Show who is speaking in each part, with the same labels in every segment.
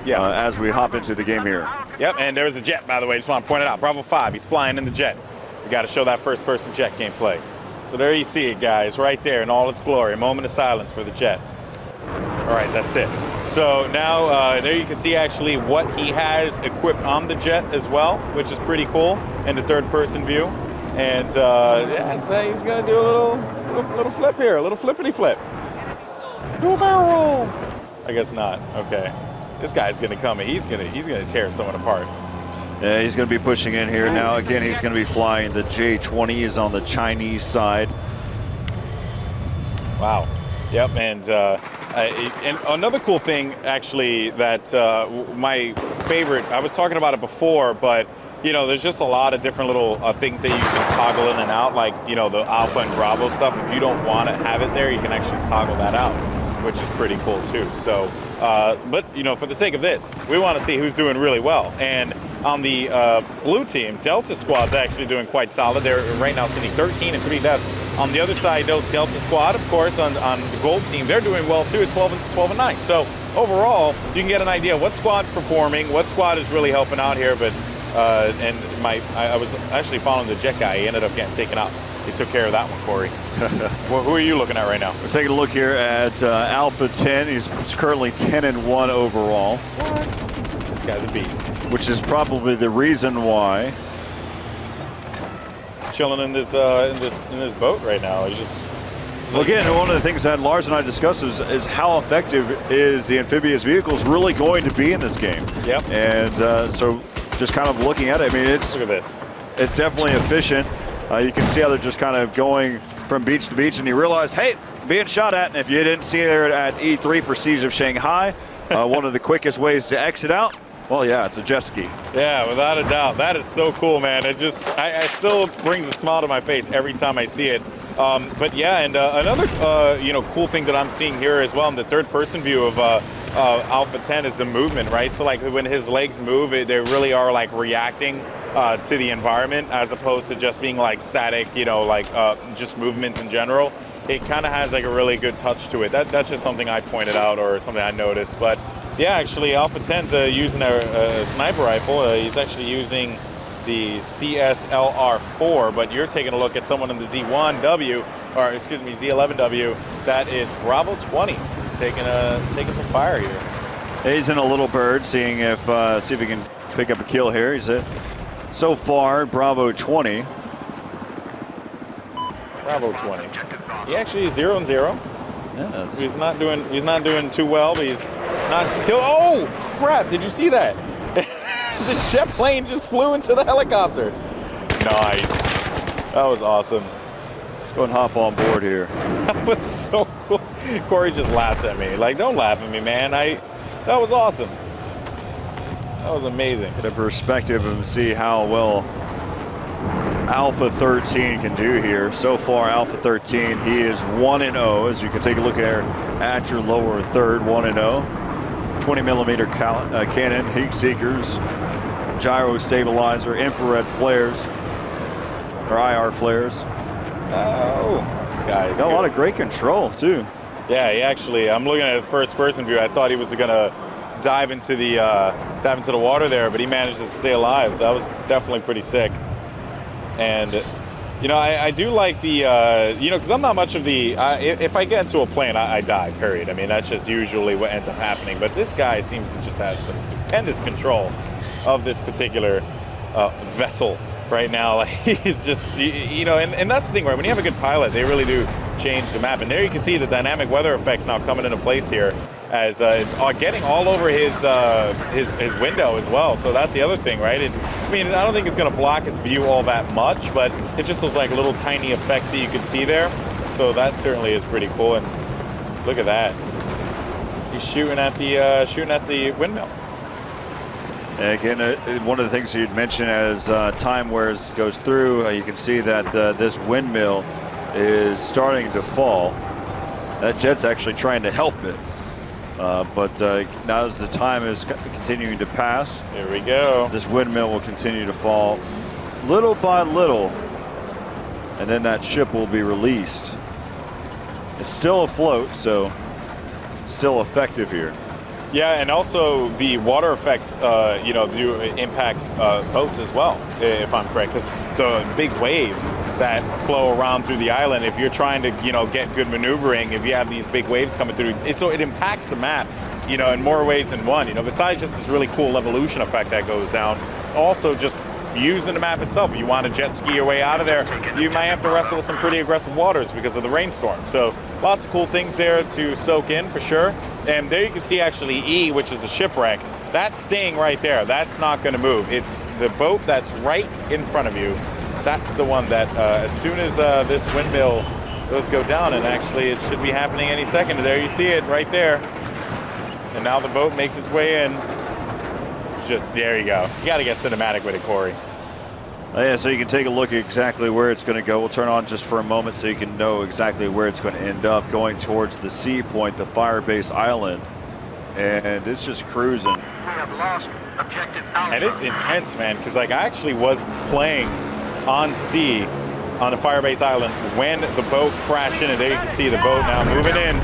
Speaker 1: as we hop into the game here.
Speaker 2: Yep, and there's a jet, by the way. Just want to point it out. Bravo 5, he's flying in the jet. We got to show that first-person jet gameplay. So there you see it, guys, right there in all its glory. A moment of silence for the jet. All right, that's it. So now there you can see actually what he has equipped on the jet as well, which is pretty cool in the third-person view. And yeah, I'd say he's gonna do a little flip here, a little flippity flip. Do a barrel roll. I guess not. Okay, this guy's gonna come. He's gonna tear someone apart.
Speaker 1: Yeah, he's going to be pushing in here now. Again, he's going to be flying. The J-20 is on the Chinese side.
Speaker 2: Wow. Yep, and another cool thing, actually, that my favorite, I was talking about it before, but, you know, there's just a lot of different little things that you can toggle in and out, like, you know, the Alpha and Bravo stuff. If you don't want to have it there, you can actually toggle that out, which is pretty cool, too. So, but, you know, for the sake of this, we want to see who's doing really well. And on the blue team, Delta Squad's actually doing quite solid. They're right now sitting 13 and 3 deaths. On the other side, Delta Squad, of course, on the gold team, they're doing well too at 12 and 9. So overall, you can get an idea what squad's performing, what squad is really helping out here. But and I was actually following the jet guy. He ended up getting taken out. He took care of that one, Corey. Well, who are you looking at right now?
Speaker 1: We're taking a look here at Alpha 10. He's currently 10 and 1 overall.
Speaker 2: What? This guy's a beast.
Speaker 1: Which is probably the reason why.
Speaker 2: Chilling in this boat right now. He's just.
Speaker 1: Well, again, one of the things that Lars and I discussed is how effective is the amphibious vehicles really going to be in this game.
Speaker 2: Yep.
Speaker 1: And so just kind of looking at it, I mean,
Speaker 2: look at this.
Speaker 1: It's definitely efficient. You can see how they're just kind of going from beach to beach, and you realize, hey, being shot at. And if you didn't see there at E3 for Siege of Shanghai, one of the quickest ways to exit out, well, yeah, it's a jet ski.
Speaker 2: Yeah, without a doubt. That is so cool, man. It just, I still brings a smile to my face every time I see it. But yeah, and another, you know, cool thing that I'm seeing here as well in the third-person view of Alpha 10 is the movement, right? So like when his legs move, they really are like reacting to the environment as opposed to just being like static, you know, like just movements in general. It kind of has like a really good touch to it. That's just something I pointed out or something I noticed. But yeah, actually, Alpha 10's using a sniper rifle. He's actually using the CSLR-4, but you're taking a look at someone in the Z1W, or excuse me, Z11W. That is Bravo 20, taking some fire here.
Speaker 1: He's in a little bird, seeing if see if he can pick up a kill here. He's at so far Bravo 20.
Speaker 2: Bravo 20. He actually is 0 and 0.
Speaker 1: Yes.
Speaker 2: He's not doing too well, but he's not killed. Oh crap! Did you see that? The jet plane just flew into the helicopter. Nice. That was awesome.
Speaker 1: Let's go and hop on board here.
Speaker 2: That was so cool. Corey just laughs at me. Like, don't laugh at me, man. That was awesome. That was amazing.
Speaker 1: Get a perspective and see how well Alpha 13 can do here. So far, Alpha 13, he is 1 and 0. As you can take a look here at your lower third, 1 and 0. 20 millimeter cannon, heat seekers, gyro stabilizer, infrared flares, or IR flares.
Speaker 2: Oh, this guy's
Speaker 1: got a lot of great control too.
Speaker 2: Yeah, he actually. I'm looking at his first-person view. I thought he was gonna dive into the water there, but he managed to stay alive. So that was definitely pretty sick. And you know, I do like the, you know, because I'm not much of the, if I get into a plane, I die, period. I mean, that's just usually what ends up happening. But this guy seems to just have some stupendous control of this particular vessel right now. Like, he's just, you know, and that's the thing, right? When you have a good pilot, they really do change the map. And there you can see the dynamic weather effects now coming into place here as it's getting all over his window as well. So that's the other thing, right? I mean, I don't think it's going to block his view all that much, but it's just those like little tiny effects that you can see there. So that certainly is pretty cool. And look at that. He's shooting at the windmill.
Speaker 1: And again, one of the things you'd mention as time goes through, you can see that this windmill is starting to fall. That jet's actually trying to help it. But now as the time is continuing to pass,
Speaker 2: here we go.
Speaker 1: This windmill will continue to fall little by little, and then that ship will be released. It's still afloat, so still effective here.
Speaker 2: Yeah, and also the water effects, do impact boats as well, if I'm correct, because the big waves that flow around through the island, if you're trying to, get good maneuvering, if you have these big waves coming through, so it impacts the map, in more ways than one. Besides just this really cool evolution effect that goes down, also just using the map itself. If you want to jet ski your way out of there, you might have to wrestle with some pretty aggressive waters because of the rainstorm. So lots of cool things there to soak in for sure. And there you can see actually E, which is a shipwreck. That's staying right there. That's not going to move. It's the boat that's right in front of you. That's the one that as soon as this windmill does go down, and actually it should be happening any second. There you see it right there. And now the boat makes its way in. Just there you go. You got to get cinematic with it, Corey.
Speaker 1: Yeah, so you can take a look at exactly where it's going to go. We'll turn on just for a moment so you can know exactly where it's going to end up, going towards the sea point, the Firebase Island. And it's just cruising.
Speaker 3: We have lost objective Alpha.
Speaker 2: And it's intense, man, because I actually was playing on sea on the Firebase Island when the boat crashed in, and there you can see the boat now moving in.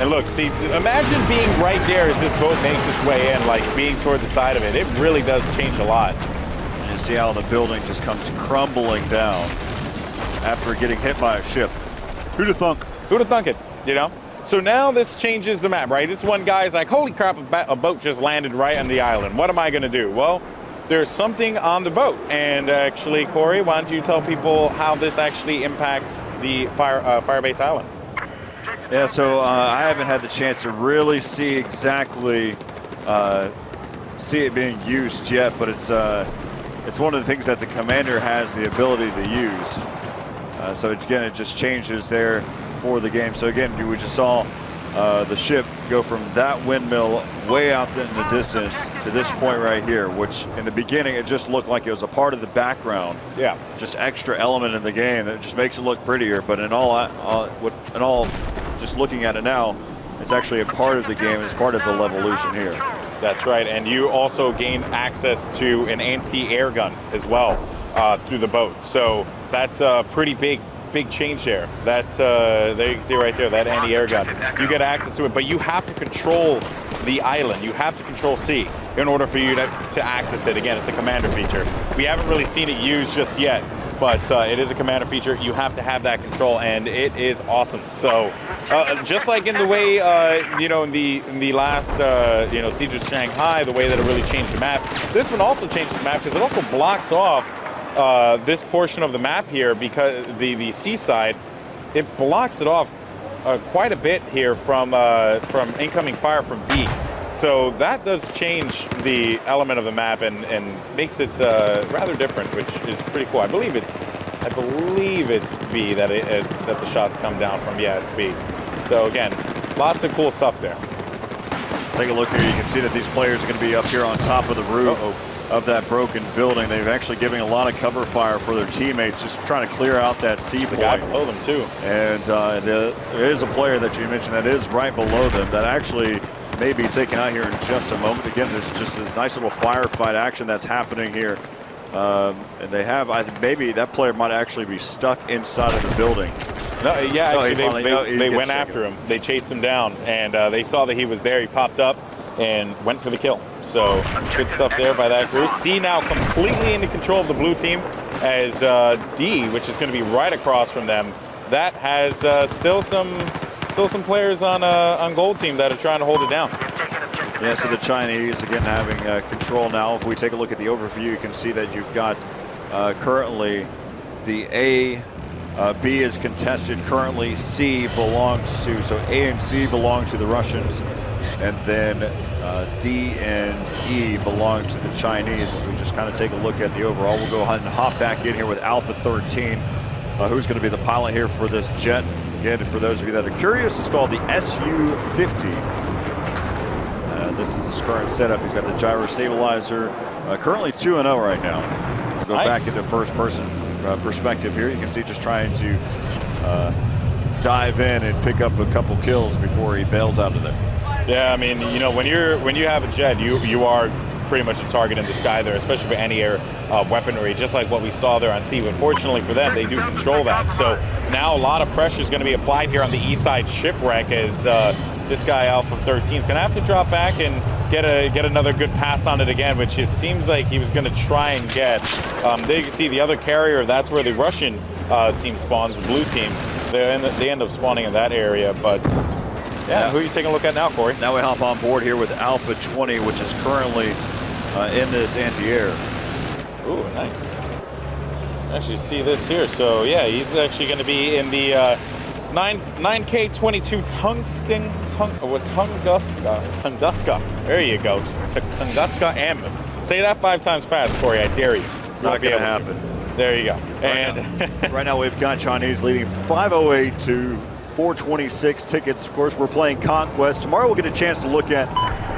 Speaker 2: And look, see, imagine being right there as this boat makes its way in, like being toward the side of it. It really does change a lot.
Speaker 1: And you see how the building just comes crumbling down after getting hit by a ship. Who'd have thunk?
Speaker 2: Who'd have thunk it, So now this changes the map, right? This one guy's like, holy crap, a boat just landed right on the island. What am I going to do? Well, there's something on the boat. And actually, Corey, why don't you tell people how this actually impacts the Firebase Island?
Speaker 1: Yeah, so I haven't had the chance to really see exactly see it being used yet, but it's one of the things that the commander has the ability to use. So again, it just changes there for the game. So again, we just saw the ship go from that windmill way out in the distance to this point right here, which in the beginning it just looked like it was a part of the background.
Speaker 2: Yeah.
Speaker 1: Just extra element in the game that just makes it look prettier. But in all, just looking at it now, it's actually a part of the game. It's part of the Levolution here.
Speaker 2: That's right, and you also gain access to an anti-air gun as well through the boat. So that's a pretty big change there. That's there you can see right there, that anti-air gun. You get access to it, but you have to control the island. You have to control C in order for you to access it. Again, it's a commander feature. We haven't really seen it used just yet, but it is a commander feature. You have to have that control, and it is awesome. So just like in the way, in the last, Siege of Shanghai, the way that it really changed the map, this one also changes the map because it also blocks off this portion of the map here, because the seaside, it blocks it off quite a bit here from incoming fire from B. So that does change the element of the map and makes it rather different, which is pretty cool. I believe it's B that that the shots come down from. Yeah, it's B. So again, lots of cool stuff there.
Speaker 1: Take a look here. You can see that these players are going to be up here on top of the roof of that broken building. They're actually giving a lot of cover fire for their teammates, just trying to clear out that sea point.
Speaker 2: The guy below them too.
Speaker 1: And there is a player that you mentioned that is right below them that actually may be taken out here in just a moment. Again, this is just this nice little firefight action that's happening here. And they have, I think maybe that player might actually be stuck inside of the building.
Speaker 2: No, yeah, actually they went after him. They chased him down, and they saw that he was there. He popped up and went for the kill. So good stuff there by that group. C now completely into control of the blue team, as D, which is going to be right across from them, that has still some players on gold team that are trying to hold it down.
Speaker 1: Yeah, so the Chinese again having control now. If we take a look at the overview, you can see that you've got currently the B is contested currently. C belongs to, so A and C belong to the Russians, and then D and E belong to the Chinese. As we just kind of take a look at the overall, we'll go ahead and hop back in here with Alpha 13. Who's going to be the pilot here for this jet? Again, for those of you that are curious, it's called the SU-50. This is his current setup. He's got the gyro stabilizer. Currently 2-0 right now. We'll go back into first-person perspective here. You can see just trying to dive in and pick up a couple kills before he bails out of there.
Speaker 2: Yeah, I mean, when you have a jet, you are pretty much a target in the sky there, especially for anti-air weaponry, just like what we saw there on sea. But fortunately for them, they do control that. So now a lot of pressure is going to be applied here on the east side shipwreck as this guy Alpha 13 is going to have to drop back and get another good pass on it again, which it seems like he was going to try and get. There you can see the other carrier. That's where the Russian team spawns, the blue team. They end up spawning in that area, but yeah, who are you taking a look at now, Corey?
Speaker 1: Now we hop on board here with Alpha 20, which is currently in this anti-air.
Speaker 2: Ooh, nice. Actually see this here. So yeah, he's actually going to be in the 9K22 Tunguska. There you go. Tunguska M. Say that 5 times fast, Corey. I dare you.
Speaker 1: Not going to happen.
Speaker 2: There you go.
Speaker 1: And right now we've got Chinese leading 508 to 426 tickets. Of course, we're playing Conquest. Tomorrow we'll get a chance to look at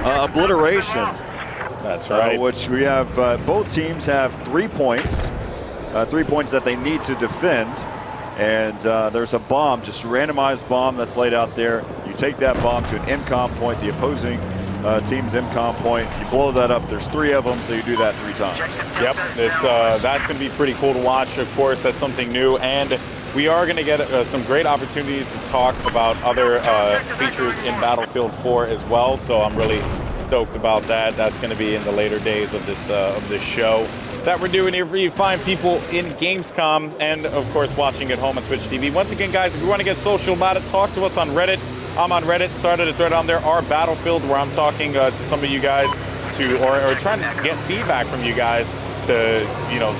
Speaker 1: Obliteration.
Speaker 2: That's right.
Speaker 1: Which we have, both teams have 3 points. 3 points that they need to defend. And there's a bomb, just a randomized bomb that's laid out there. You take that bomb to an MCOM point, the opposing team's MCOM point. You blow that up. There's 3 of them, so you do that 3 times.
Speaker 2: Yep, that's going to be pretty cool to watch. Of course, that's something new. And we are going to get some great opportunities to talk about other features in Battlefield 4 as well. So I'm really stoked about that. That's going to be in the later days of this show that we're doing here for you fine people in Gamescom, and of course watching at home on Twitch TV. Once again, guys, if you want to get social about it, talk to us on Reddit. I'm on Reddit, started a thread on there, our Battlefield, where I'm talking to some of you guys or trying to get feedback from you guys to,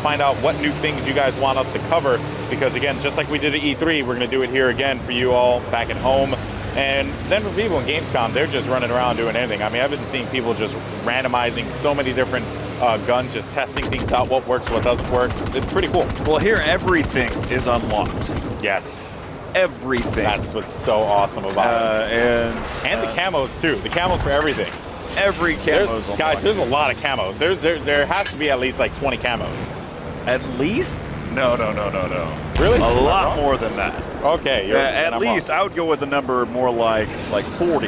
Speaker 2: find out what new things you guys want us to cover. Because again, just like we did at E3, we're going to do it here again for you all back at home. And then for people in Gamescom, they're just running around doing anything. I mean, I've been seeing people just randomizing so many different guns, just testing things out, what works, what doesn't work. It's pretty cool.
Speaker 1: Well, here everything is unlocked.
Speaker 2: Yes.
Speaker 1: Everything.
Speaker 2: That's what's so awesome about it. And the camos, too. The camos for everything.
Speaker 1: Every camo's unlocked.
Speaker 2: Guys, there's a lot of camos. There has to be at least like 20 camos.
Speaker 1: At least? No.
Speaker 2: Really?
Speaker 1: A lot more than that.
Speaker 2: Okay.
Speaker 1: At least I would go with a number more like 40.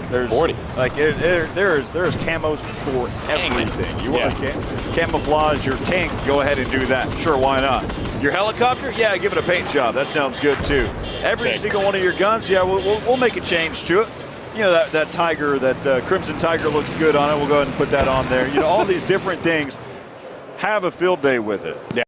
Speaker 1: There's
Speaker 2: 40.
Speaker 1: Like there's camos for everything. You want to camouflage your tank? Go ahead and do that. Sure, why not? Your helicopter? Yeah, give it a paint job. That sounds good too. Every single one of your guns? Yeah, we'll make a change to it. That Tiger, that Crimson Tiger looks good on it. We'll go ahead and put that on there. All these different things. Have a field day with it.
Speaker 2: Yeah.